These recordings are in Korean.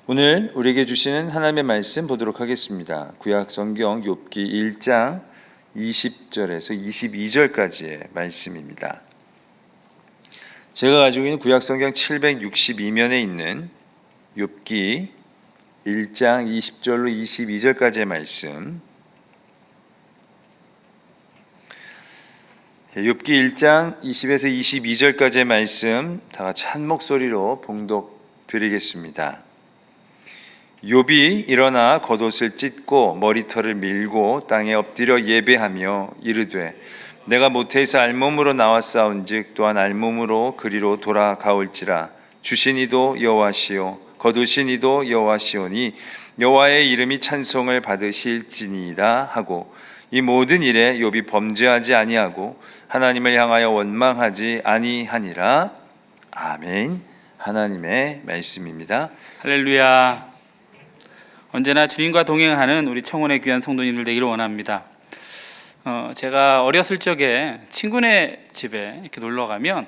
오늘 우리에게 주시는 하나님의 말씀 보도록 하겠습니다. 구약 성경 욥기 1장 20절에서 22절까지의 말씀입니다. 제가 가지고 있는 구약 성경 762면에 있는 욥기 1장 20절로 22절까지의 말씀, 욥기 1장 20에서 22절까지의 말씀 다 같이 한 목소리로 봉독 드리겠습니다. 욥이 일어나 겉옷을 찢고 머리털을 밀고 땅에 엎드려 예배하며 이르되 내가 모태에서 알몸으로 나왔사온즉 또한 알몸으로 그리로 돌아가올지라. 주신 이도 여호와시요 거두신 이도 여호와시오니 여호와의 이름이 찬송을 받으실지니이다 하고, 이 모든 일에 욥이 범죄하지 아니하고 하나님을 향하여 원망하지 아니하니라. 아멘. 하나님의 말씀입니다. 할렐루야. 언제나 주님과 동행하는 우리 청혼의 귀한 성도님들 되기를 원합니다. 제가 어렸을 적에 친구네 집에 이렇게 놀러 가면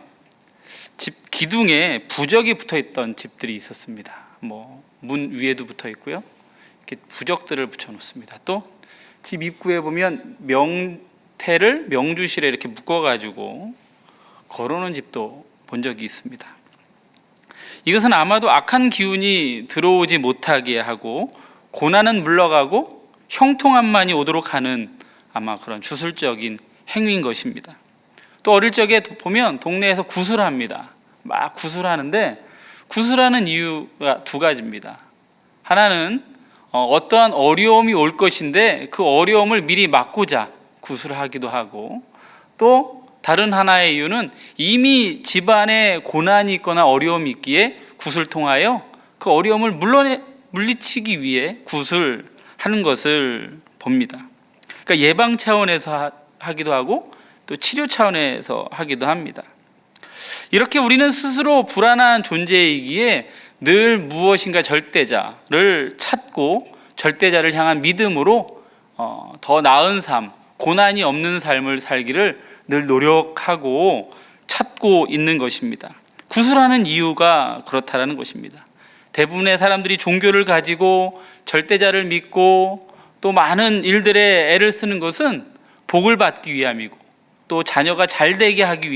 집 기둥에 부적이 붙어 있던 집들이 있었습니다. 문 위에도 붙어 있고요. 이렇게 부적들을 붙여 놓습니다. 또 집 입구에 보면 명태를 명주실에 이렇게 묶어 가지고 걸어 놓은 집도 본 적이 있습니다. 이것은 아마도 악한 기운이 들어오지 못하게 하고 고난은 물러가고 형통함만이 오도록 하는 아마 그런 주술적인 행위인 것입니다. 또 어릴 적에 보면 동네에서 구슬합니다. 막 구슬하는데 구슬하는 이유가 두 가지입니다. 하나는 어떠한 어려움이 올 것인데 그 어려움을 미리 막고자 구슬하기도 하고, 또 다른 하나의 이유는 이미 집안에 고난이 있거나 어려움이 있기에 구슬 통하여 그 어려움을 물리치기 위해 구슬하는 것을 봅니다. 그러니까 예방 차원에서 하기도 하고 또 치료 차원에서 하기도 합니다. 이렇게 우리는 스스로 불안한 존재이기에 늘 무엇인가 절대자를 찾고 절대자를 향한 믿음으로 더 나은 삶, 고난이 없는 삶을 살기를 늘 노력하고 찾고 있는 것입니다. 구슬하는 이유가 그렇다라는 것입니다. 대부분의 사람들이 종교를 가지고 절대자를 믿고 또 많은 일들에 애를 쓰는 것은 복을 받기 위함이고 또 자녀가 잘 되게 하기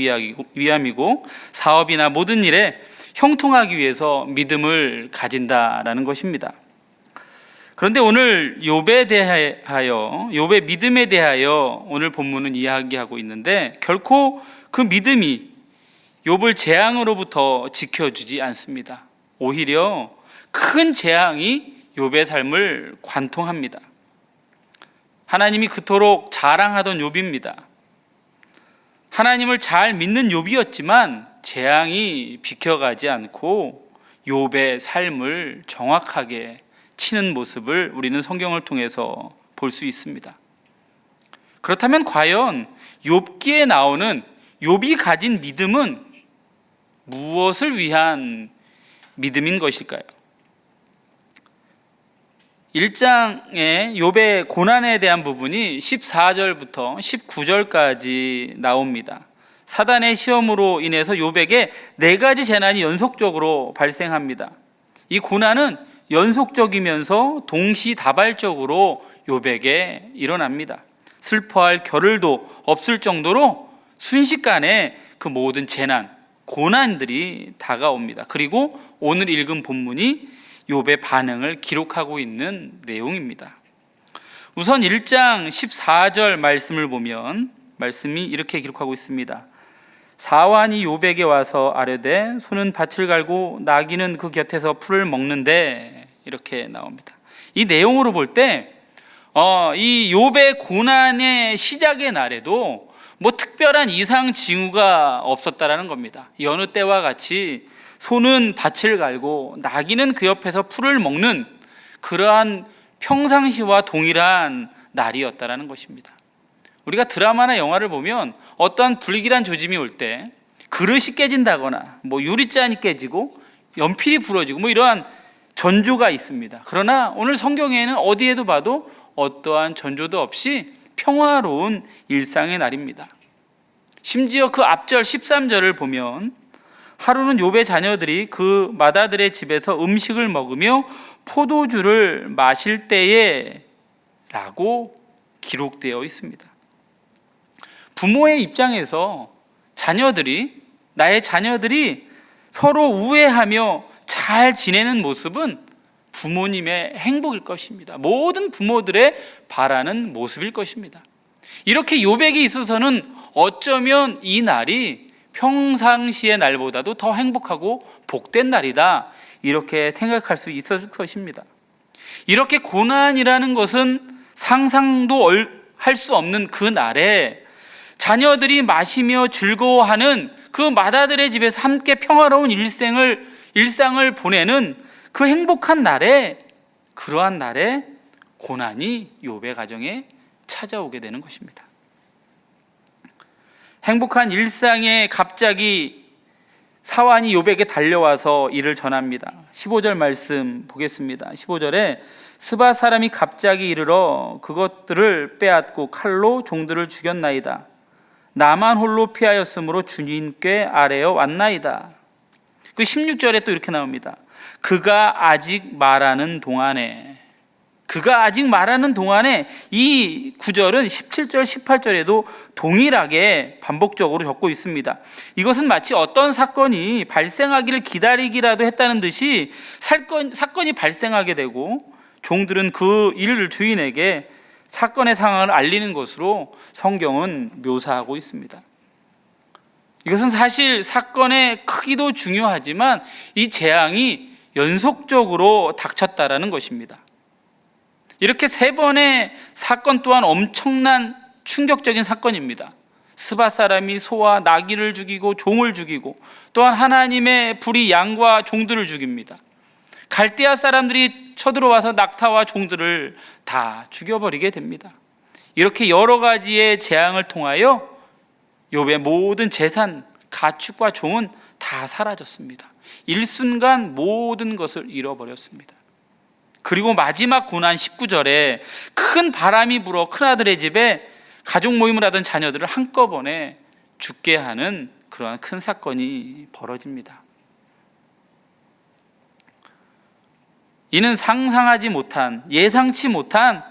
위함이고 사업이나 모든 일에 형통하기 위해서 믿음을 가진다라는 것입니다. 그런데 오늘 욥의 믿음에 대하여 오늘 본문은 이야기하고 있는데 결코 그 믿음이 욥을 재앙으로부터 지켜주지 않습니다. 오히려 큰 재앙이 욥의 삶을 관통합니다. 하나님이 그토록 자랑하던 욥입니다. 하나님을 잘 믿는 욥이었지만 재앙이 비켜가지 않고 욥의 삶을 정확하게 치는 모습을 우리는 성경을 통해서 볼 수 있습니다. 그렇다면 과연 욥기에 나오는 욥이 가진 믿음은 무엇을 위한 믿음인 것일까요? 1장에 욥의 고난에 대한 부분이 14절부터 19절까지 나옵니다. 사단의 시험으로 인해서 욥에게 4가지 재난이 연속적으로 발생합니다. 이 고난은 연속적이면서 동시다발적으로 욥에게 일어납니다. 슬퍼할 겨를도 없을 정도로 순식간에 그 모든 재난, 고난들이 다가옵니다. 그리고 오늘 읽은 본문이 욥의 반응을 기록하고 있는 내용입니다. 우선 1장 14절 말씀을 보면 말씀이 이렇게 기록하고 있습니다. 사환이 욥에게 와서 아뢰되 소는 밭을 갈고 나귀는 그 곁에서 풀을 먹는데, 이렇게 나옵니다. 이 내용으로 볼 때 이 욥의 고난의 시작의 날에도 특별한 이상 징후가 없었다라는 겁니다. 여느 때와 같이 소는 밭을 갈고 나귀는 그 옆에서 풀을 먹는 그러한 평상시와 동일한 날이었다라는 것입니다. 우리가 드라마나 영화를 보면 어떤 불길한 조짐이 올 때 그릇이 깨진다거나 유리잔이 깨지고 연필이 부러지고 이러한 전조가 있습니다. 그러나 오늘 성경에는 어디에도 봐도 어떠한 전조도 없이 평화로운 일상의 날입니다. 심지어 그 앞절 13절을 보면 하루는 욥의 자녀들이 그 맏아들의 집에서 음식을 먹으며 포도주를 마실 때에 라고 기록되어 있습니다. 부모의 입장에서 나의 자녀들이 서로 우애하며 잘 지내는 모습은 부모님의 행복일 것입니다. 모든 부모들의 바라는 모습일 것입니다. 이렇게 욥에게 있어서는 어쩌면 이 날이 평상시의 날보다도 더 행복하고 복된 날이다, 이렇게 생각할 수 있었을 것입니다. 이렇게 고난이라는 것은 상상도 할 수 없는 그 날에 자녀들이 마시며 즐거워하는 그 맏아들의 집에서 함께 평화로운 일상을 보내는 그 행복한 날에, 그러한 날에 고난이 욥의 가정에 찾아오게 되는 것입니다. 행복한 일상에 갑자기 사환이 욥에게 달려와서 이를 전합니다. 15절 말씀 보겠습니다. 15절에 스바 사람이 갑자기 이르러 그것들을 빼앗고 칼로 종들을 죽였나이다. 나만 홀로 피하였으므로 주님께 아뢰어 왔나이다. 그 16절에 또 이렇게 나옵니다. 그가 아직 말하는 동안에, 이 구절은 17절, 18절에도 동일하게 반복적으로 적고 있습니다. 이것은 마치 어떤 사건이 발생하기를 기다리기라도 했다는 듯이 사건이 발생하게 되고 종들은 그 일을 주인에게 사건의 상황을 알리는 것으로 성경은 묘사하고 있습니다. 이것은 사실 사건의 크기도 중요하지만 이 재앙이 연속적으로 닥쳤다라는 것입니다. 이렇게 3번의 사건 또한 엄청난 충격적인 사건입니다. 스바 사람이 소와 나귀를 죽이고 종을 죽이고, 또한 하나님의 불이 양과 종들을 죽입니다. 갈대아 사람들이 쳐들어와서 낙타와 종들을 다 죽여버리게 됩니다. 이렇게 여러 가지의 재앙을 통하여 욥의 모든 재산, 가축과 종은 다 사라졌습니다. 일순간 모든 것을 잃어버렸습니다. 그리고 마지막 고난 19절에 큰 바람이 불어 큰아들의 집에 가족 모임을 하던 자녀들을 한꺼번에 죽게 하는 그러한 큰 사건이 벌어집니다. 이는 상상하지 못한, 예상치 못한,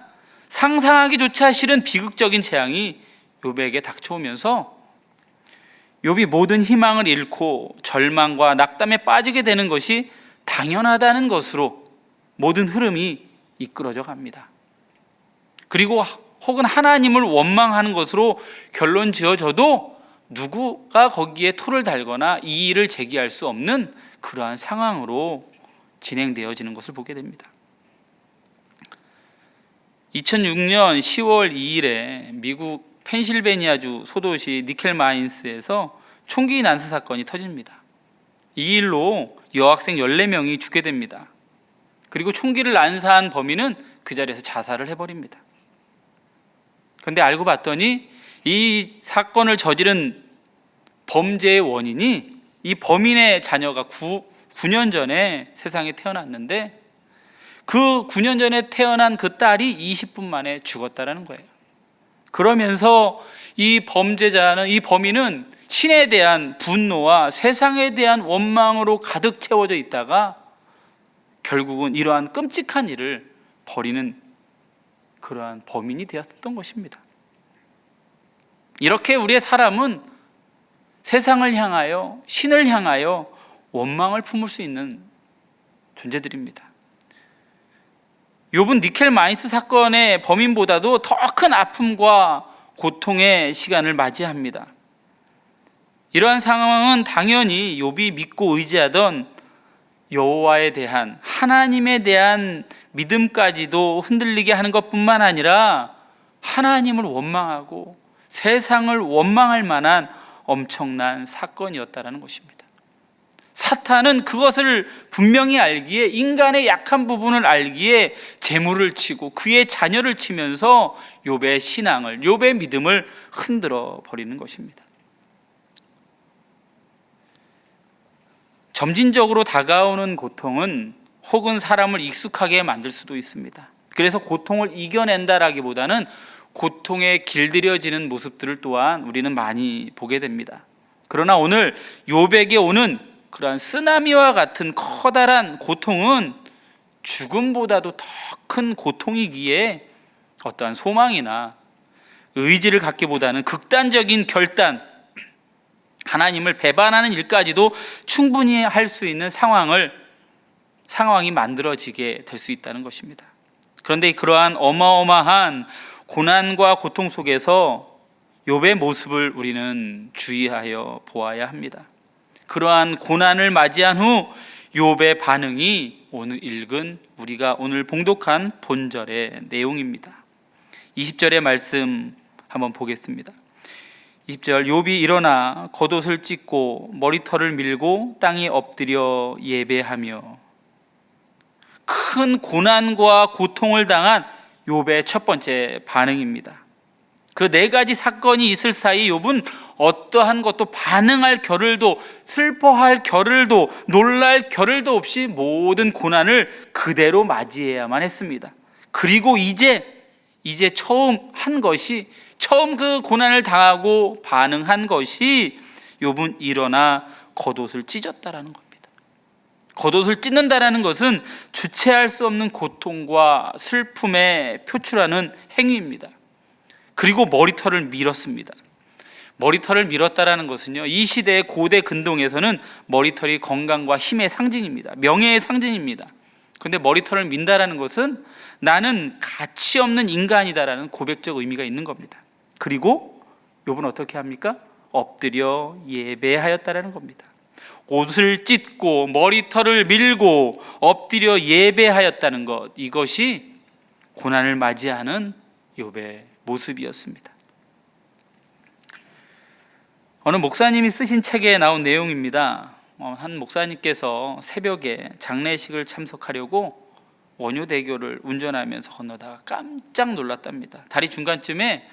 상상하기조차 싫은 비극적인 재앙이 욥에게 닥쳐오면서 욥이 모든 희망을 잃고 절망과 낙담에 빠지게 되는 것이 당연하다는 것으로 모든 흐름이 이끌어져 갑니다. 그리고 혹은 하나님을 원망하는 것으로 결론 지어져도 누구가 거기에 토를 달거나 이의를 제기할 수 없는 그러한 상황으로 진행되어지는 것을 보게 됩니다. 2006년 10월 2일에 미국 펜실베니아주 소도시 니켈마인스에서 총기 난사 사건이 터집니다. 이 일로 여학생 14명이 죽게 됩니다. 그리고 총기를 난사한 범인은 그 자리에서 자살을 해버립니다. 그런데 알고 봤더니 이 사건을 저지른 범죄의 원인이, 이 범인의 자녀가 9년 전에 세상에 태어났는데 그 9년 전에 태어난 그 딸이 20분 만에 죽었다라는 거예요. 그러면서 이 범인은 신에 대한 분노와 세상에 대한 원망으로 가득 채워져 있다가 결국은 이러한 끔찍한 일을 벌이는 그러한 범인이 되었던 것입니다. 이렇게 우리의 사람은 세상을 향하여, 신을 향하여 원망을 품을 수 있는 존재들입니다. 욥은 니켈마인스 사건의 범인보다도 더 큰 아픔과 고통의 시간을 맞이합니다. 이러한 상황은 당연히 욥이 믿고 의지하던 여호와에 대한, 하나님에 대한 믿음까지도 흔들리게 하는 것뿐만 아니라 하나님을 원망하고 세상을 원망할 만한 엄청난 사건이었다라는 것입니다. 사탄은 그것을 분명히 알기에, 인간의 약한 부분을 알기에 재물을 치고 그의 자녀를 치면서 욥의 신앙을, 욥의 믿음을 흔들어 버리는 것입니다. 점진적으로 다가오는 고통은 혹은 사람을 익숙하게 만들 수도 있습니다. 그래서 고통을 이겨낸다라기보다는 고통에 길들여지는 모습들을 또한 우리는 많이 보게 됩니다. 그러나 오늘 욥에게 오는 그러한 쓰나미와 같은 커다란 고통은 죽음보다도 더 큰 고통이기에 어떠한 소망이나 의지를 갖기보다는 극단적인 결단, 하나님을 배반하는 일까지도 충분히 할 수 있는 상황이 만들어지게 될 수 있다는 것입니다. 그런데 그러한 어마어마한 고난과 고통 속에서 욥의 모습을 우리는 주의하여 보아야 합니다. 그러한 고난을 맞이한 후 욥의 반응이 오늘 읽은 우리가 오늘 봉독한 본절의 내용입니다. 20절의 말씀 한번 보겠습니다. 20절, 욥이 일어나 겉옷을 찢고 머리털을 밀고 땅에 엎드려 예배하며. 큰 고난과 고통을 당한 욥의 첫 번째 반응입니다. 그 네 가지 사건이 있을 사이 욥은 어떠한 것도 반응할 겨를도, 슬퍼할 겨를도, 놀랄 겨를도 없이 모든 고난을 그대로 맞이해야만 했습니다. 그리고 이제 처음 그 고난을 당하고 반응한 것이 욥은 일어나 겉옷을 찢었다라는 겁니다. 겉옷을 찢는다라는 것은 주체할 수 없는 고통과 슬픔에 표출하는 행위입니다. 그리고 머리털을 밀었습니다. 머리털을 밀었다라는 것은요, 이 시대의 고대 근동에서는 머리털이 건강과 힘의 상징입니다. 명예의 상징입니다. 그런데 머리털을 민다라는 것은 나는 가치 없는 인간이다라는 고백적 의미가 있는 겁니다. 그리고 욥은 어떻게 합니까? 엎드려 예배하였다라는 겁니다. 옷을 찢고 머리털을 밀고 엎드려 예배하였다는 것, 이것이 고난을 맞이하는 욥의 모습이었습니다. 어느 목사님이 쓰신 책에 나온 내용입니다. 한 목사님께서 새벽에 장례식을 참석하려고 원효대교를 운전하면서 건너다가 깜짝 놀랐답니다. 다리 중간쯤에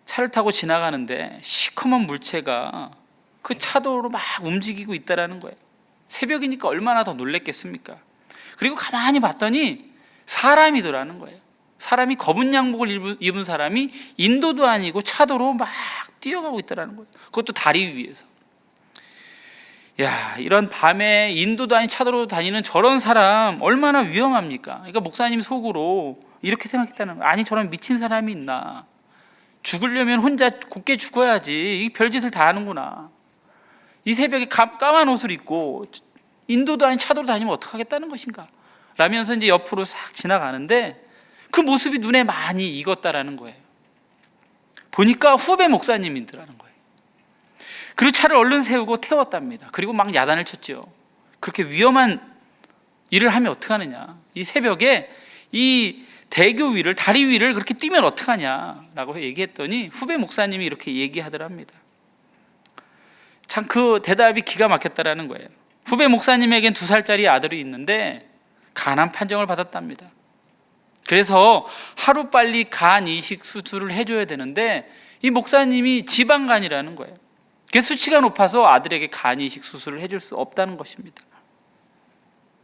차를 타고 지나가는데 시커먼 물체가 그 차도로 막 움직이고 있다라는 거예요. 새벽이니까 얼마나 더 놀랬겠습니까? 그리고 가만히 봤더니 사람이더라는 거예요. 사람이 검은 양복을 입은 사람이 인도도 아니고 차도로 막 뛰어가고 있다라는 거예요. 그것도 다리 위에서. 야, 이런 밤에 인도도 아닌 차도로 다니는 저런 사람 얼마나 위험합니까? 그러니까 목사님 속으로 이렇게 생각했다는 거예요. 아니, 저런 미친 사람이 있나? 죽으려면 혼자 곱게 죽어야지. 이 별짓을 다 하는구나. 이 새벽에 까만 옷을 입고 인도도 아닌 차도로 다니면 어떡하겠다는 것인가? 라면서 이제 옆으로 싹 지나가는데 그 모습이 눈에 많이 익었다라는 거예요. 보니까 후배 목사님이더라는 거예요. 그리고 차를 얼른 세우고 태웠답니다. 그리고 막 야단을 쳤죠. 그렇게 위험한 일을 하면 어떡하느냐. 이 새벽에 이 대교 위를, 다리 위를 그렇게 뛰면 어떡하냐라고 얘기했더니 후배 목사님이 이렇게 얘기하더랍니다. 참 그 대답이 기가 막혔다라는 거예요. 후배 목사님에겐 2살짜리 아들이 있는데 간암 판정을 받았답니다. 그래서 하루빨리 간 이식 수술을 해줘야 되는데 이 목사님이 지방간이라는 거예요. 그래서 수치가 높아서 아들에게 간 이식 수술을 해줄 수 없다는 것입니다.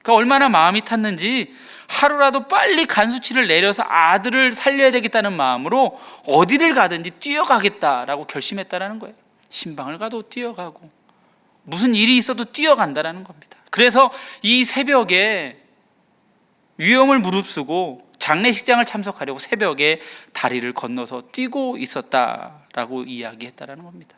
그러니까 얼마나 마음이 탔는지 하루라도 빨리 간 수치를 내려서 아들을 살려야 되겠다는 마음으로 어디를 가든지 뛰어가겠다라고 결심했다라는 거예요. 신방을 가도 뛰어가고 무슨 일이 있어도 뛰어간다라는 겁니다. 그래서 이 새벽에 위험을 무릅쓰고 장례식장을 참석하려고 새벽에 다리를 건너서 뛰고 있었다라고 이야기했다라는 겁니다.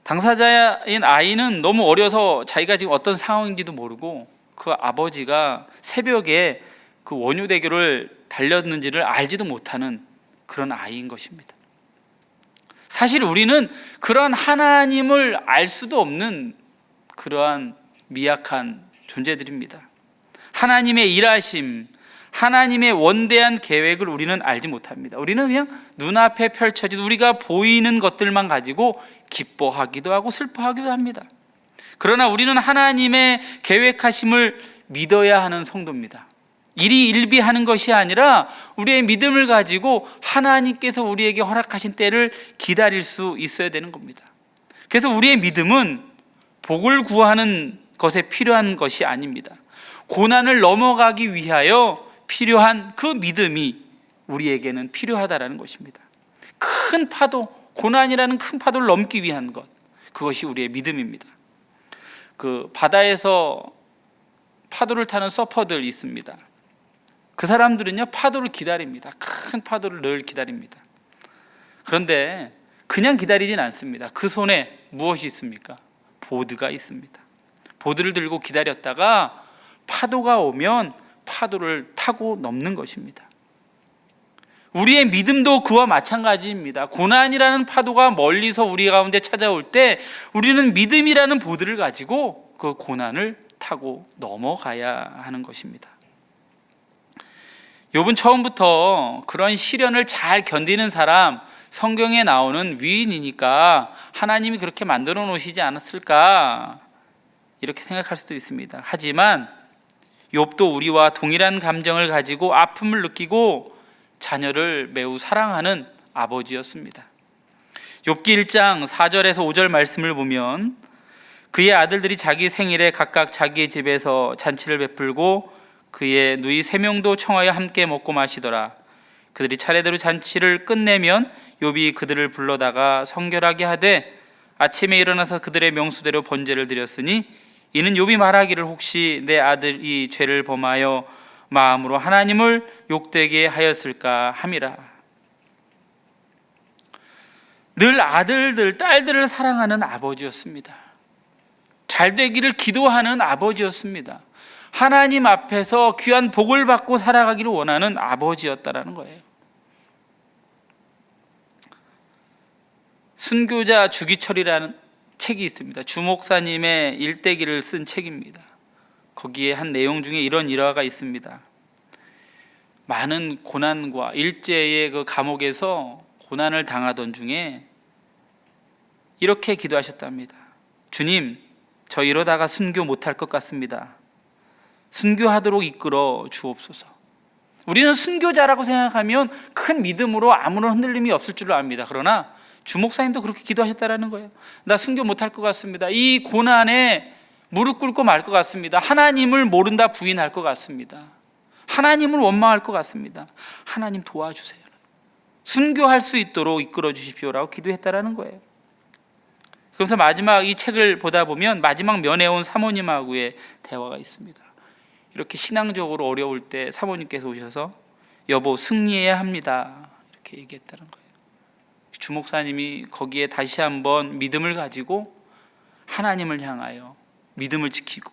당사자인 아이는 너무 어려서 자기가 지금 어떤 상황인지도 모르고 그 아버지가 새벽에 그 원효대교를 달렸는지를 알지도 못하는 그런 아이인 것입니다. 사실 우리는 그런 하나님을 알 수도 없는 그러한 미약한 존재들입니다. 하나님의 일하심, 하나님의 원대한 계획을 우리는 알지 못합니다. 우리는 그냥 눈앞에 펼쳐진 우리가 보이는 것들만 가지고 기뻐하기도 하고 슬퍼하기도 합니다. 그러나 우리는 하나님의 계획하심을 믿어야 하는 성도입니다. 일이 일비하는 것이 아니라 우리의 믿음을 가지고 하나님께서 우리에게 허락하신 때를 기다릴 수 있어야 되는 겁니다. 그래서 우리의 믿음은 복을 구하는 것에 필요한 것이 아닙니다. 고난을 넘어가기 위하여 필요한 그 믿음이 우리에게는 필요하다라는 것입니다. 큰 파도, 고난이라는 큰 파도를 넘기 위한 것, 그것이 우리의 믿음입니다. 그 바다에서 파도를 타는 서퍼들이 있습니다. 그 사람들은요, 파도를 기다립니다. 큰 파도를 늘 기다립니다. 그런데 그냥 기다리진 않습니다. 그 손에 무엇이 있습니까? 보드가 있습니다. 보드를 들고 기다렸다가 파도가 오면 파도를 타고 넘는 것입니다. 우리의 믿음도 그와 마찬가지입니다. 고난이라는 파도가 멀리서 우리 가운데 찾아올 때 우리는 믿음이라는 보드를 가지고 그 고난을 타고 넘어가야 하는 것입니다. 욥은 처음부터 그런 시련을 잘 견디는 사람, 성경에 나오는 위인이니까 하나님이 그렇게 만들어 놓으시지 않았을까, 이렇게 생각할 수도 있습니다. 하지만 욥도 우리와 동일한 감정을 가지고 아픔을 느끼고 자녀를 매우 사랑하는 아버지였습니다. 욥기 1장 4절에서 5절 말씀을 보면 그의 아들들이 자기 생일에 각각 자기의 집에서 잔치를 베풀고 그의 누이 3명도 청하여 함께 먹고 마시더라. 그들이 차례대로 잔치를 끝내면 욥이 그들을 불러다가 성결하게 하되 아침에 일어나서 그들의 명수대로 번제를 드렸으니 이는 욥이 말하기를 혹시 내 아들이 죄를 범하여 마음으로 하나님을 욕되게 하였을까 함이라. 늘 아들들, 딸들을 사랑하는 아버지였습니다. 잘 되기를 기도하는 아버지였습니다. 하나님 앞에서 귀한 복을 받고 살아가기를 원하는 아버지였다라는 거예요. 순교자 주기철이라는 책이 있습니다. 주 목사님의 일대기를 쓴 책입니다. 거기에 한 내용 중에 이런 일화가 있습니다. 많은 고난과 일제의 그 감옥에서 고난을 당하던 중에 이렇게 기도하셨답니다. 주님, 저 이러다가 순교 못할 것 같습니다. 순교하도록 이끌어 주옵소서. 우리는 순교자라고 생각하면 큰 믿음으로 아무런 흔들림이 없을 줄로 압니다. 그러나 주 목사님도 그렇게 기도하셨다는 거예요. 나 순교 못할 것 같습니다. 이 고난에 무릎 꿇고 말 것 같습니다. 하나님을 모른다 부인할 것 같습니다. 하나님을 원망할 것 같습니다. 하나님 도와주세요. 순교할 수 있도록 이끌어 주십시오라고 기도했다는 거예요. 그래서 마지막 이 책을 보다 보면 마지막 면회 온 사모님하고의 대화가 있습니다. 이렇게 신앙적으로 어려울 때 사모님께서 오셔서 여보 승리해야 합니다, 이렇게 얘기했다는 거예요. 주 목사님이 거기에 다시 한번 믿음을 가지고 하나님을 향하여 믿음을 지키고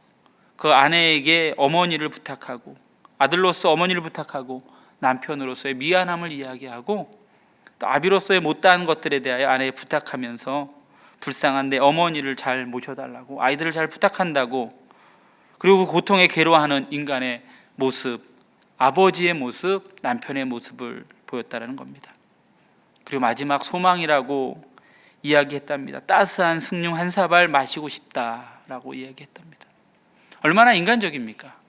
그 아내에게 어머니를 부탁하고 아들로서 어머니를 부탁하고 남편으로서의 미안함을 이야기하고 또 아비로서의 못다한 것들에 대하여 아내에 부탁하면서 불쌍한 내 어머니를 잘 모셔달라고, 아이들을 잘 부탁한다고, 그리고 그 고통에 괴로워하는 인간의 모습, 아버지의 모습, 남편의 모습을 보였다는 겁니다. 그리고 마지막 소망이라고 이야기했답니다. 따스한 숭늉 한 사발 마시고 싶다라고 이야기했답니다. 얼마나 인간적입니까?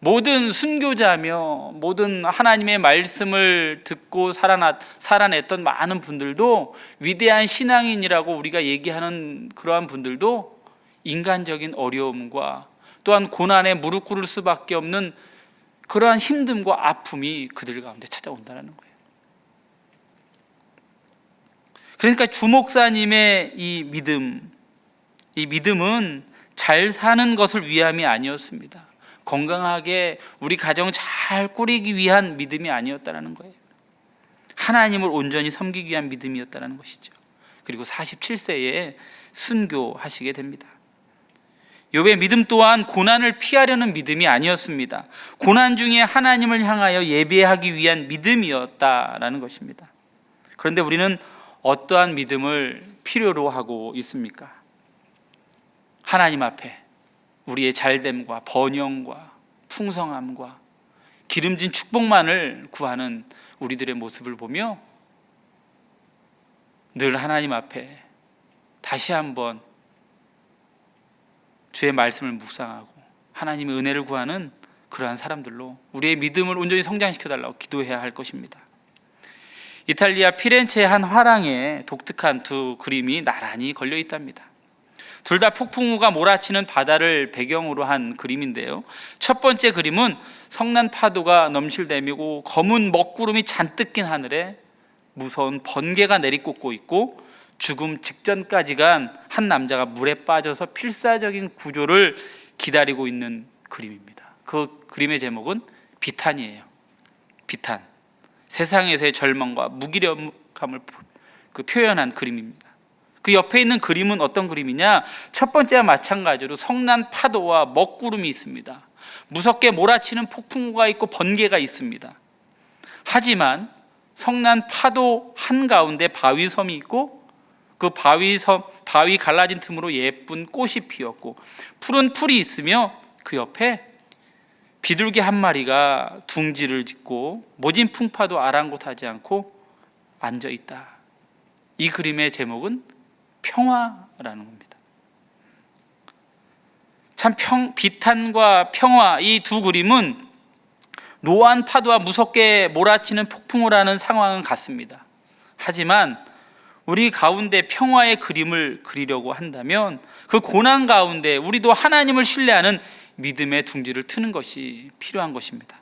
모든 순교자며 모든 하나님의 말씀을 듣고 살아냈던 많은 분들도, 위대한 신앙인이라고 우리가 얘기하는 그러한 분들도 인간적인 어려움과 또한 고난에 무릎 꿇을 수밖에 없는 그러한 힘듦과 아픔이 그들 가운데 찾아온다는 거예요. 그러니까 주 목사님의 이 믿음은 잘 사는 것을 위함이 아니었습니다. 건강하게 우리 가정 잘 꾸리기 위한 믿음이 아니었다는 거예요. 하나님을 온전히 섬기기 위한 믿음이었다는 것이죠. 그리고 47세에 순교하시게 됩니다. 욥의 믿음 또한 고난을 피하려는 믿음이 아니었습니다. 고난 중에 하나님을 향하여 예배하기 위한 믿음이었다라는 것입니다. 그런데 우리는 어떠한 믿음을 필요로 하고 있습니까? 하나님 앞에 우리의 잘됨과 번영과 풍성함과 기름진 축복만을 구하는 우리들의 모습을 보며 늘 하나님 앞에 다시 한번 주의 말씀을 묵상하고 하나님의 은혜를 구하는 그러한 사람들로 우리의 믿음을 온전히 성장시켜달라고 기도해야 할 것입니다. 이탈리아 피렌체의 한 화랑에 독특한 두 그림이 나란히 걸려 있답니다. 둘 다 폭풍우가 몰아치는 바다를 배경으로 한 그림인데요, 첫 번째 그림은 성난 파도가 넘실대미고 검은 먹구름이 잔뜩 낀 하늘에 무서운 번개가 내리꽂고 있고 죽음 직전까지 간 한 남자가 물에 빠져서 필사적인 구조를 기다리고 있는 그림입니다. 그 그림의 제목은 비탄이에요. 비탄. 세상에서의 절망과 무기력함을 표현한 그림입니다. 그 옆에 있는 그림은 어떤 그림이냐? 첫 번째와 마찬가지로 성난 파도와 먹구름이 있습니다. 무섭게 몰아치는 폭풍우가 있고 번개가 있습니다. 하지만 성난 파도 한가운데 바위섬이 있고 그 바위 갈라진 틈으로 예쁜 꽃이 피었고 푸른 풀이 있으며 그 옆에 비둘기 한 마리가 둥지를 짓고 모진 풍파도 아랑곳하지 않고 앉아 있다. 이 그림의 제목은 평화라는 겁니다. 참 비탄과 평화, 이 두 그림은 노한 파도와 무섭게 몰아치는 폭풍우라는 상황은 같습니다. 하지만 우리 가운데 평화의 그림을 그리려고 한다면 그 고난 가운데 우리도 하나님을 신뢰하는 믿음의 둥지를 트는 것이 필요한 것입니다.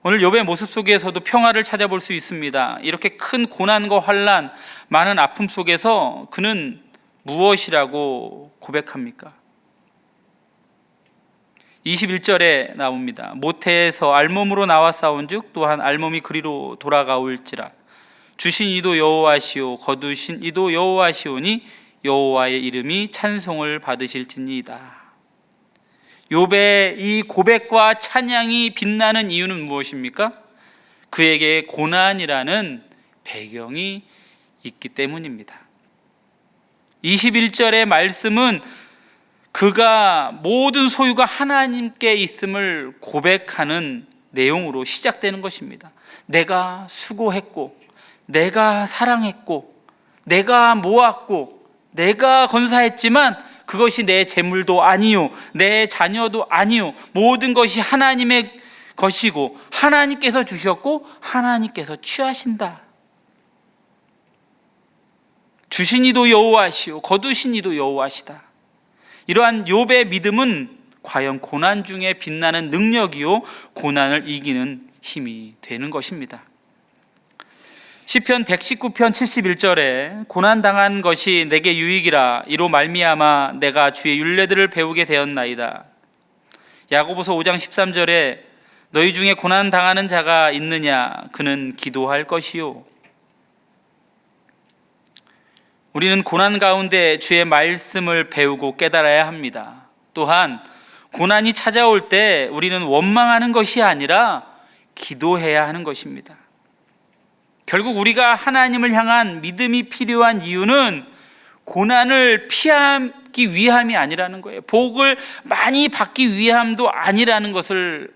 오늘 욥의 모습 속에서도 평화를 찾아볼 수 있습니다. 이렇게 큰 고난과 환난, 많은 아픔 속에서 그는 무엇이라고 고백합니까? 21절에 나옵니다. 모태에서 알몸으로 나와 싸운즉 또한 알몸이 그리로 돌아가올지라. 주신 이도 여호와시오 거두신 이도 여호와시오니 여호와의 이름이 찬송을 받으실지니이다. 욥의 이 고백과 찬양이 빛나는 이유는 무엇입니까? 그에게 고난이라는 배경이 있기 때문입니다. 21절의 말씀은 그가 모든 소유가 하나님께 있음을 고백하는 내용으로 시작되는 것입니다. 내가 수고했고, 내가 사랑했고, 내가 모았고, 내가 건사했지만 그것이 내 재물도 아니요, 내 자녀도 아니요, 모든 것이 하나님의 것이고 하나님께서 주셨고 하나님께서 취하신다. 주신 이도 여호와시오 거두신 이도 여호와시다. 이러한 욥의 믿음은 과연 고난 중에 빛나는 능력이요 고난을 이기는 힘이 되는 것입니다. 시편 119편 71절에 고난당한 것이 내게 유익이라 이로 말미암아 내가 주의 율례들을 배우게 되었나이다. 야고보서 5장 13절에 너희 중에 고난당하는 자가 있느냐 그는 기도할 것이요. 우리는 고난 가운데 주의 말씀을 배우고 깨달아야 합니다. 또한 고난이 찾아올 때 우리는 원망하는 것이 아니라 기도해야 하는 것입니다. 결국 우리가 하나님을 향한 믿음이 필요한 이유는 고난을 피하기 위함이 아니라는 거예요. 복을 많이 받기 위함도 아니라는 것을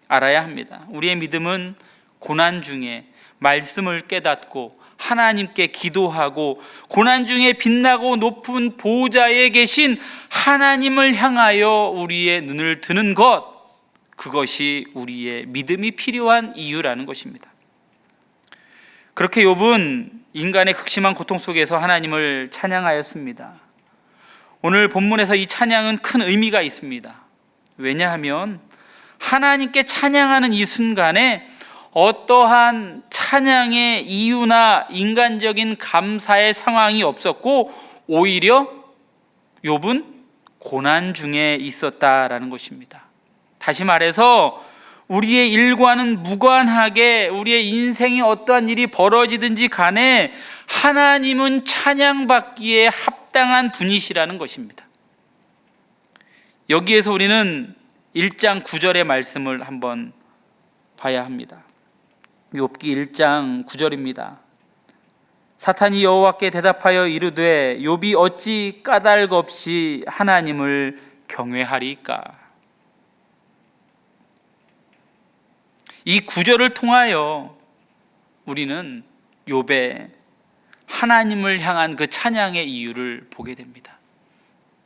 알아야 합니다. 우리의 믿음은 고난 중에 말씀을 깨닫고 하나님께 기도하고 고난 중에 빛나고 높은 보좌에 계신 하나님을 향하여 우리의 눈을 드는 것, 그것이 우리의 믿음이 필요한 이유라는 것입니다. 그렇게 욥은 인간의 극심한 고통 속에서 하나님을 찬양하였습니다. 오늘 본문에서 이 찬양은 큰 의미가 있습니다. 왜냐하면 하나님께 찬양하는 이 순간에 어떠한 찬양의 이유나 인간적인 감사의 상황이 없었고 오히려 욥은 고난 중에 있었다라는 것입니다. 다시 말해서 우리의 일과는 무관하게 우리의 인생에 어떠한 일이 벌어지든지 간에 하나님은 찬양받기에 합당한 분이시라는 것입니다. 여기에서 우리는 1장 9절의 말씀을 한번 봐야 합니다. 욥기 1장 9절입니다. 사탄이 여호와께 대답하여 이르되 욥이 어찌 까닭 없이 하나님을 경외하리까? 이 구절을 통하여 우리는 욥의 하나님을 향한 그 찬양의 이유를 보게 됩니다.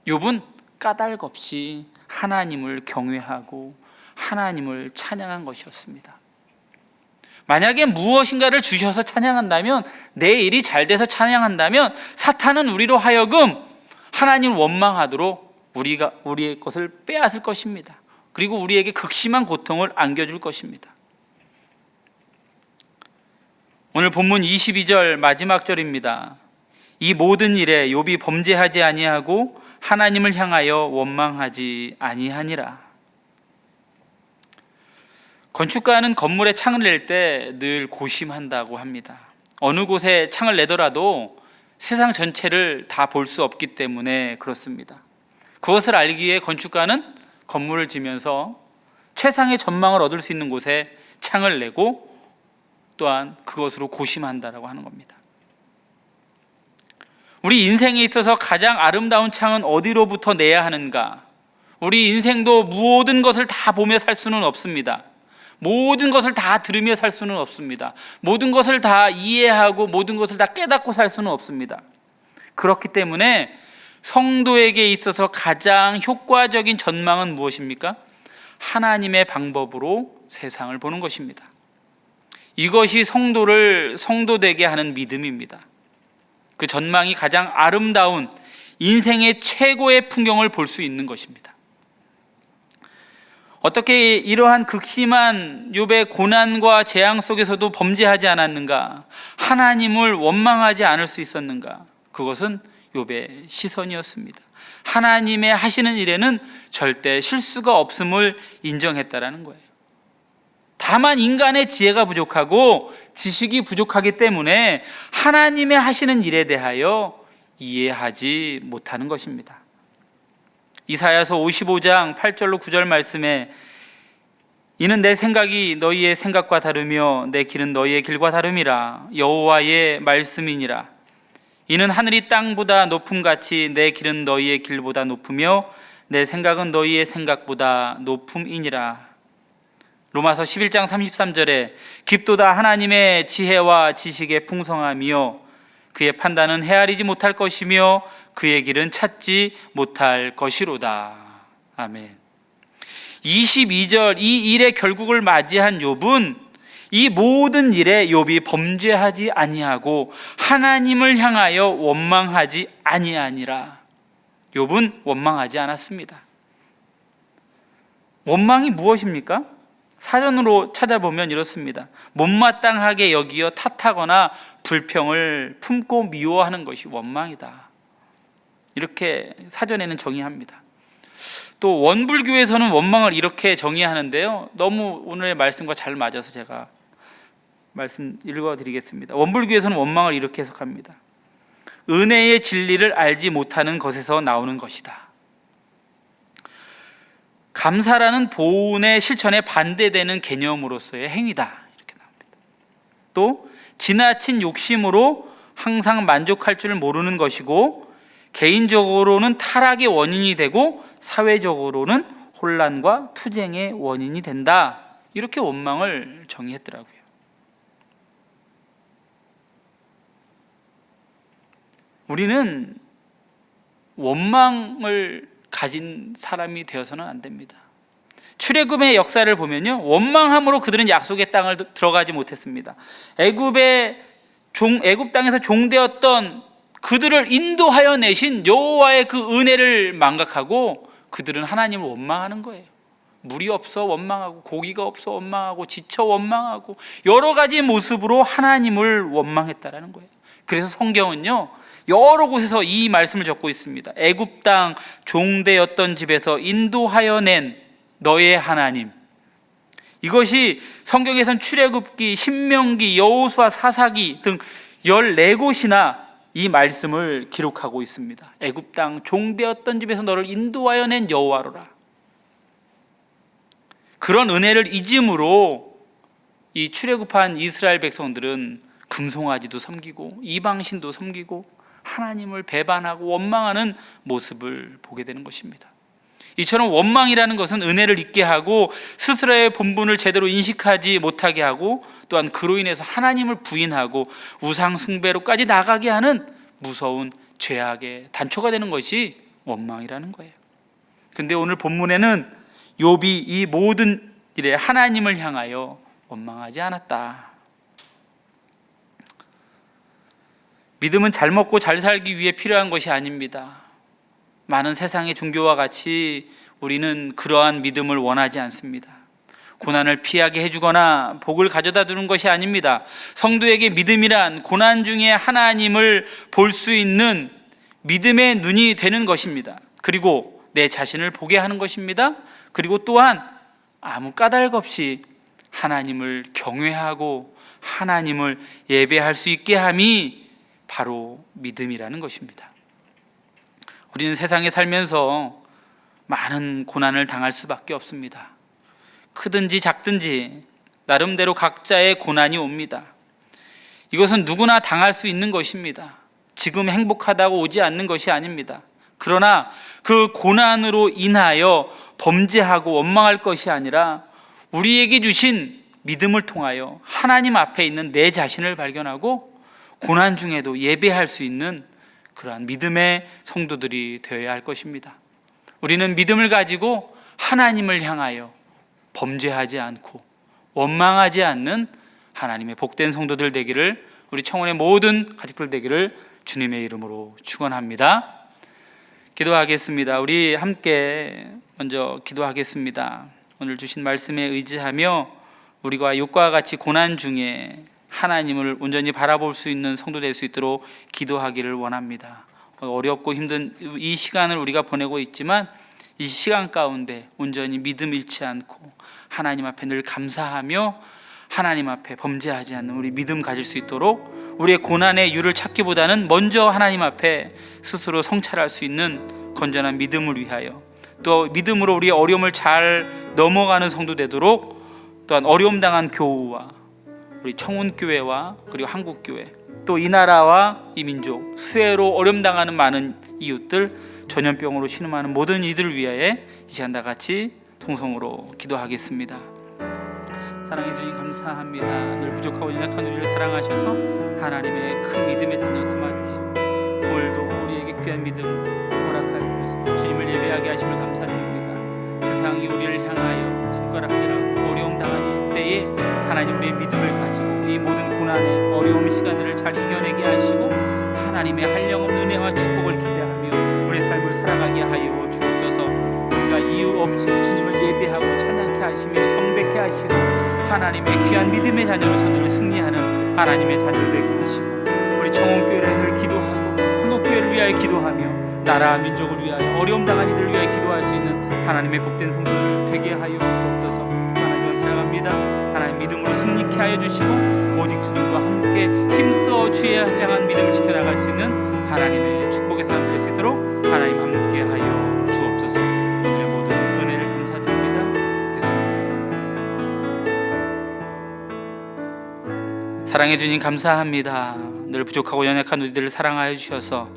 욥은 까닭 없이 하나님을 경외하고 하나님을 찬양한 것이었습니다. 만약에 무엇인가를 주셔서 찬양한다면, 내 일이 잘 돼서 찬양한다면 사탄은 우리로 하여금 하나님을 원망하도록 우리의 것을 빼앗을 것입니다. 그리고 우리에게 극심한 고통을 안겨줄 것입니다. 오늘 본문 22절 마지막 절입니다. 이 모든 일에 욥이 범죄하지 아니하고 하나님을 향하여 원망하지 아니하니라. 건축가는 건물에 창을 낼 때 늘 고심한다고 합니다. 어느 곳에 창을 내더라도 세상 전체를 다 볼 수 없기 때문에 그렇습니다. 그것을 알기 위해 건축가는 건물을 지면서 최상의 전망을 얻을 수 있는 곳에 창을 내고 또한 그것으로 고심한다라고 하는 겁니다. 우리 인생에 있어서 가장 아름다운 창은 어디로부터 내야 하는가? 우리 인생도 모든 것을 다 보며 살 수는 없습니다. 모든 것을 다 들으며 살 수는 없습니다. 모든 것을 다 이해하고 모든 것을 다 깨닫고 살 수는 없습니다. 그렇기 때문에 성도에게 있어서 가장 효과적인 전망은 무엇입니까? 하나님의 방법으로 세상을 보는 것입니다. 이것이 성도를 성도되게 하는 믿음입니다. 그 전망이 가장 아름다운 인생의 최고의 풍경을 볼 수 있는 것입니다. 어떻게 이러한 극심한 욥의 고난과 재앙 속에서도 범죄하지 않았는가? 하나님을 원망하지 않을 수 있었는가? 그것은 욥의 시선이었습니다. 하나님의 하시는 일에는 절대 실수가 없음을 인정했다라는 거예요. 다만 인간의 지혜가 부족하고 지식이 부족하기 때문에 하나님의 하시는 일에 대하여 이해하지 못하는 것입니다. 이사야서 55장 8절로 9절 말씀에 이는 내 생각이 너희의 생각과 다르며 내 길은 너희의 길과 다름이라 여호와의 말씀이니라. 이는 하늘이 땅보다 높음같이 내 길은 너희의 길보다 높으며 내 생각은 너희의 생각보다 높음이니라. 로마서 11장 33절에 깊도다 하나님의 지혜와 지식의 풍성함이요 그의 판단은 헤아리지 못할 것이며 그의 길은 찾지 못할 것이로다. 아멘. 22절 이 일의 결국을 맞이한 욥은 이 모든 일에 욥이 범죄하지 아니하고 하나님을 향하여 원망하지 아니하니라. 욥은 원망하지 않았습니다. 원망이 무엇입니까? 사전으로 찾아보면 이렇습니다. 못마땅하게 여기어 탓하거나 불평을 품고 미워하는 것이 원망이다. 이렇게 사전에는 정의합니다. 또 원불교에서는 원망을 이렇게 정의하는데요, 너무 오늘의 말씀과 잘 맞아서 제가 말씀 읽어드리겠습니다. 원불교에서는 원망을 이렇게 해석합니다. 은혜의 진리를 알지 못하는 것에서 나오는 것이다. 감사라는 보은의 실천에 반대되는 개념으로서의 행위다. 이렇게 나옵니다. 또 지나친 욕심으로 항상 만족할 줄 모르는 것이고 개인적으로는 타락의 원인이 되고 사회적으로는 혼란과 투쟁의 원인이 된다. 이렇게 원망을 정의했더라고요. 우리는 원망을 가진 사람이 되어서는 안 됩니다. 출애굽의 역사를 보면요, 원망함으로 그들은 약속의 땅을 들어가지 못했습니다. 애굽 땅에서 종되었던 그들을 인도하여 내신 여호와의 그 은혜를 망각하고 그들은 하나님을 원망하는 거예요. 물이 없어 원망하고 고기가 없어 원망하고 지쳐 원망하고 여러 가지 모습으로 하나님을 원망했다라는 거예요. 그래서 성경은요, 여러 곳에서 이 말씀을 적고 있습니다. 애굽 땅 종되었던 집에서 인도하여 낸 너의 하나님. 이것이 성경에선 출애굽기, 신명기, 여호수아, 사사기 등 14곳이나 이 말씀을 기록하고 있습니다. 애굽 땅 종되었던 집에서 너를 인도하여 낸 여호와로라. 그런 은혜를 잊음으로 이 출애굽한 이스라엘 백성들은 금송아지도 섬기고 이방신도 섬기고 하나님을 배반하고 원망하는 모습을 보게 되는 것입니다. 이처럼 원망이라는 것은 은혜를 잊게 하고 스스로의 본분을 제대로 인식하지 못하게 하고 또한 그로 인해서 하나님을 부인하고 우상 숭배로까지 나가게 하는 무서운 죄악의 단초가 되는 것이 원망이라는 거예요. 근데 오늘 본문에는 욥이 이 모든 일에 하나님을 향하여 원망하지 않았다. 믿음은 잘 먹고 잘 살기 위해 필요한 것이 아닙니다. 많은 세상의 종교와 같이 우리는 그러한 믿음을 원하지 않습니다. 고난을 피하게 해주거나 복을 가져다 주는 것이 아닙니다. 성도에게 믿음이란 고난 중에 하나님을 볼 수 있는 믿음의 눈이 되는 것입니다. 그리고 내 자신을 보게 하는 것입니다. 그리고 또한 아무 까닭 없이 하나님을 경외하고 하나님을 예배할 수 있게 함이 바로 믿음이라는 것입니다. 우리는 세상에 살면서 많은 고난을 당할 수밖에 없습니다. 크든지 작든지 나름대로 각자의 고난이 옵니다. 이것은 누구나 당할 수 있는 것입니다. 지금 행복하다고 오지 않는 것이 아닙니다. 그러나 그 고난으로 인하여 범죄하고 원망할 것이 아니라 우리에게 주신 믿음을 통하여 하나님 앞에 있는 내 자신을 발견하고 고난 중에도 예배할 수 있는 그러한 믿음의 성도들이 되어야 할 것입니다. 우리는 믿음을 가지고 하나님을 향하여 범죄하지 않고 원망하지 않는 하나님의 복된 성도들 되기를, 우리 청원의 모든 가족들 되기를 주님의 이름으로 축원합니다. 기도하겠습니다. 우리 함께 먼저 기도하겠습니다. 오늘 주신 말씀에 의지하며 우리가 욥과 같이 고난 중에 하나님을 온전히 바라볼 수 있는 성도 될 수 있도록 기도하기를 원합니다. 어렵고 힘든 이 시간을 우리가 보내고 있지만 이 시간 가운데 온전히 믿음 잃지 않고 하나님 앞에 늘 감사하며 하나님 앞에 범죄하지 않는 우리 믿음 가질 수 있도록 우리의 고난의 이유를 찾기보다는 먼저 하나님 앞에 스스로 성찰할 수 있는 건전한 믿음을 위하여, 또 믿음으로 우리의 어려움을 잘 넘어가는 성도 되도록, 또한 어려움 당한 교우와 우리 청운교회와 그리고 한국교회, 또 이 나라와 이 민족, 수해로 어려움 당하는 많은 이웃들, 전염병으로 신음하는 모든 이들을 위하여 이 시간 다 같이 통성으로 기도하겠습니다. 사랑해 주님 감사합니다. 늘 부족하고 연약한 우리를 사랑하셔서 하나님의 큰 믿음의 자녀 삼아주시고 오늘도 우리에게 귀한 믿음 허락하여 주셔서 주님을 예배하게 하심을 감사드립니다. 세상이 우리를 향하여 손가락질하고 어려움 당한 이때에 하나님 우리의 믿음을 가지고 이 모든 고난의 어려운 시간들을 잘 이겨내게 하시고 하나님의 한량없는 은혜와 축복을 기대하며 우리의 삶을 살아가게 하여 주옵소서. 우리가 이유 없이 주님을 예배하고 찬양케 하시며 경배케 하시고 하나님의 귀한 믿음의 자녀로서 늘 승리하는 하나님의 자녀들 되게 하시고 우리 청원교회를 늘 기도하고 한국교회를 위하여 기도하며 나라 민족을 위하여 어려움 당한 이들을 위하여 기도할 수 있는 하나님의 복된 성도들 되게 하여 주옵소서. 하나님을 사랑합니다. 하나님 믿음으로 승리케 하여 주시고 오직 주님과 함께 힘써 주의 향한 믿음을 지켜나갈 수 있는 하나님의 축복의 사람 될 수 있도록 하나님 함께 하여 주옵소서. 오늘의 모든 은혜를 감사드립니다. 예수님. 사랑해 주님 감사합니다. 늘 부족하고 연약한 우리들을 사랑하여 주셔서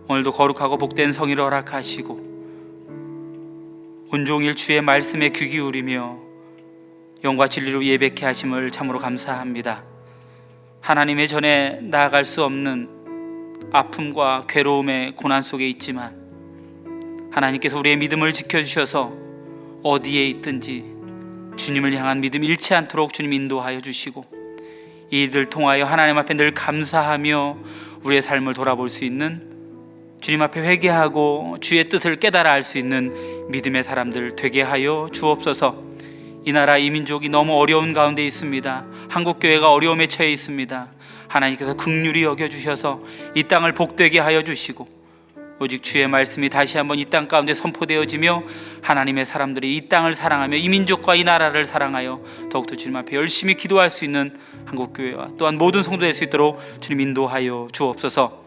오늘도 거룩하고 복된 성의를 허락하시고 온종일 주의 말씀에 귀 기울이며 영과 진리로 예배케 하심을 참으로 감사합니다. 하나님의 전에 나아갈 수 없는 아픔과 괴로움의 고난 속에 있지만 하나님께서 우리의 믿음을 지켜주셔서 어디에 있든지 주님을 향한 믿음 잃지 않도록 주님 인도하여 주시고 이들 통하여 하나님 앞에 늘 감사하며 우리의 삶을 돌아볼 수 있는, 주님 앞에 회개하고 주의 뜻을 깨달아 알 수 있는 믿음의 사람들 되게 하여 주옵소서. 이 나라 이 민족이 너무 어려운 가운데 있습니다. 한국교회가 어려움에 처해 있습니다. 하나님께서 긍휼히 여겨주셔서 이 땅을 복되게 하여 주시고 오직 주의 말씀이 다시 한번 이 땅 가운데 선포되어지며 하나님의 사람들이 이 땅을 사랑하며 이 민족과 이 나라를 사랑하여 더욱더 주님 앞에 열심히 기도할 수 있는 한국교회와 또한 모든 성도 될 수 있도록 주님 인도하여 주옵소서.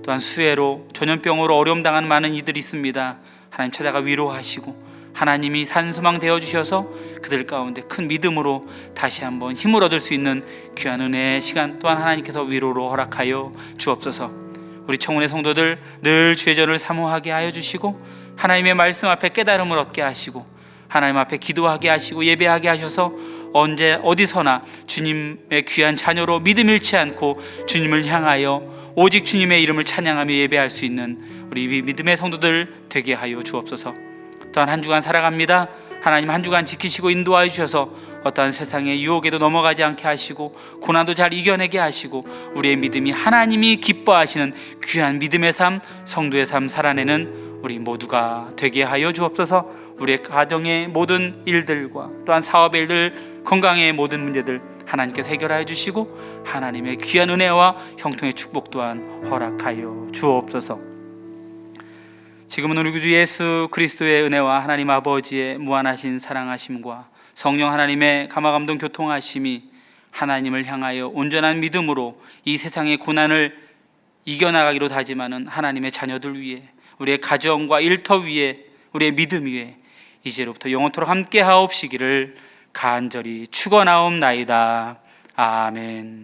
또한 수해로 전염병으로 어려움 당하는 많은 이들이 있습니다. 하나님 찾아가 위로하시고 하나님이 산소망 되어주셔서 그들 가운데 큰 믿음으로 다시 한번 힘을 얻을 수 있는 귀한 은혜의 시간 또한 하나님께서 위로로 허락하여 주옵소서. 우리 청운의 성도들 늘 주의 전을 사모하게 하여 주시고 하나님의 말씀 앞에 깨달음을 얻게 하시고 하나님 앞에 기도하게 하시고 예배하게 하셔서 언제 어디서나 주님의 귀한 자녀로 믿음 잃지 않고 주님을 향하여 오직 주님의 이름을 찬양하며 예배할 수 있는 우리 믿음의 성도들 되게 하여 주옵소서. 또한 한 주간 살아갑니다. 하나님 한 주간 지키시고 인도하여 주셔서 어떠한 세상의 유혹에도 넘어가지 않게 하시고 고난도 잘 이겨내게 하시고 우리의 믿음이 하나님이 기뻐하시는 귀한 믿음의 삶, 성도의 삶 살아내는 우리 모두가 되게 하여 주옵소서. 우리의 가정의 모든 일들과 또한 사업의 일들, 건강의 모든 문제들 하나님께서 해결하여 주시고 하나님의 귀한 은혜와 형통의 축복 또한 허락하여 주옵소서. 지금은 우리 구주 예수 그리스도의 은혜와 하나님 아버지의 무한하신 사랑하심과 성령 하나님의 감화감동 교통하심이 하나님을 향하여 온전한 믿음으로 이 세상의 고난을 이겨나가기로 다짐하는 하나님의 자녀들 위해, 우리의 가정과 일터 위에, 우리의 믿음 위에 이제로부터 영원토록 함께 하옵시기를 간절히 축원하옵나이다. 아멘.